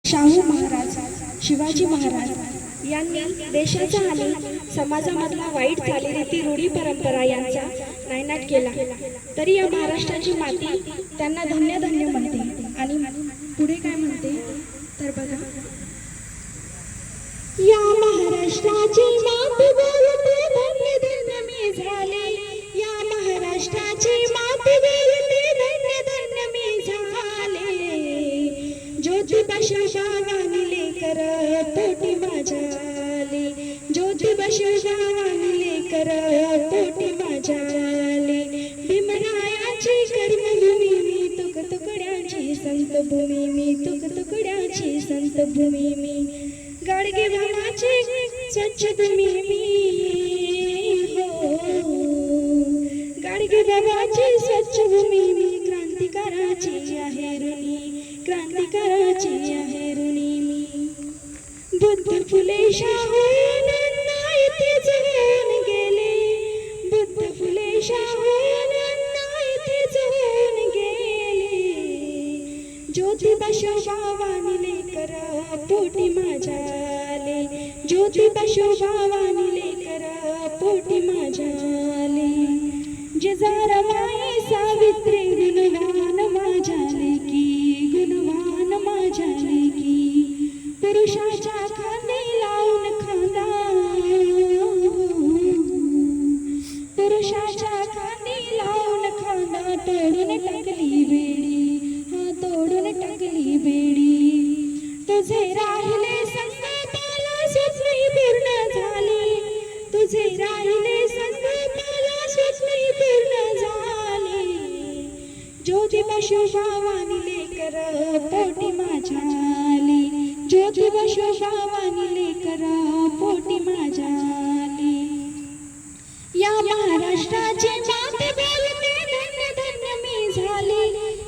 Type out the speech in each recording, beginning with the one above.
शाहू महाराज, शिवाजी महाराज यांनी देशाचा आणि समाजामधला वाईट चालीरीती, रूढी परंपरा यांचा नायनाट केला. तरी या महाराष्ट्राची माती त्यांना धन्य धन्य म्हणते. आणि पुढे काय म्हणते तर बघा, या महाराष्ट्राची माती बोलते धन्य धन्य मी झाले, या महाराष्ट्राची माती बोलते धन्य धन्य मी झाले. ज्योतिबा शिवबावानी लेकर पोटी माझ्याले, ज्योतिबा शिवबावानी लेकर पोटी माझ्याले. भीमरायाची कर्मभूमी मी, तुक तुकड्याची संतभूमी मी, तुक तुकड्याची संतभूमी मी. गाडगे बाबाची स्वच्छ भूमी मी, हो गाडगे बाबाची स्वच्छ भूमी मी. क्रांतिकाराची आहे ऋणी, क्रांतिकाराची आहे ऋणी मी. बुद्ध फुले शाहू यांना इथेच होऊन गेले, बुद्ध फुले शाहू यांना इथेच होऊन गेले. ज्योतिबा शिवबावानी लेकर पोटी माझ्याले, ज्योतिबा शिवबावानी लेकर पोटी माझ्याले. जिजाबाई सावित्री गुणवान माझ्या लेकी, गुणवान माझ्या लेकी. पुरुषाच्या खांदे लावून खांदा, पुरुषाच्या खांदे लावून खांदा. तोडून टाकली बेडी, हा तोडून टाकली बेडी. तुझे राहिले संकल्पाला स्वप्नही पूर्ण झाले, तुझे राहिले संकल्पाला स्वप्नही पूर्ण झाले. ज्योतिबा शिवबावानी लेकर पोटी माझ्याले, ज्योतिबा शिवबावानी लेकर पोटी माझ्याले. या महाराष्ट्राची माती बोलते धन्य धन्य मी झाले,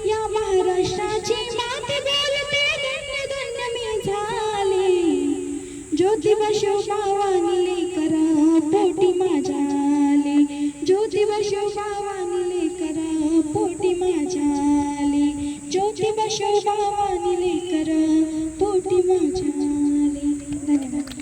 या महाराष्ट्राची माती बोलते धन्य धन्य मी झाले. ज्योतिबा शिवबावानी लेकर पोटी माझ्याले, ज्योतिबा शिवबावानी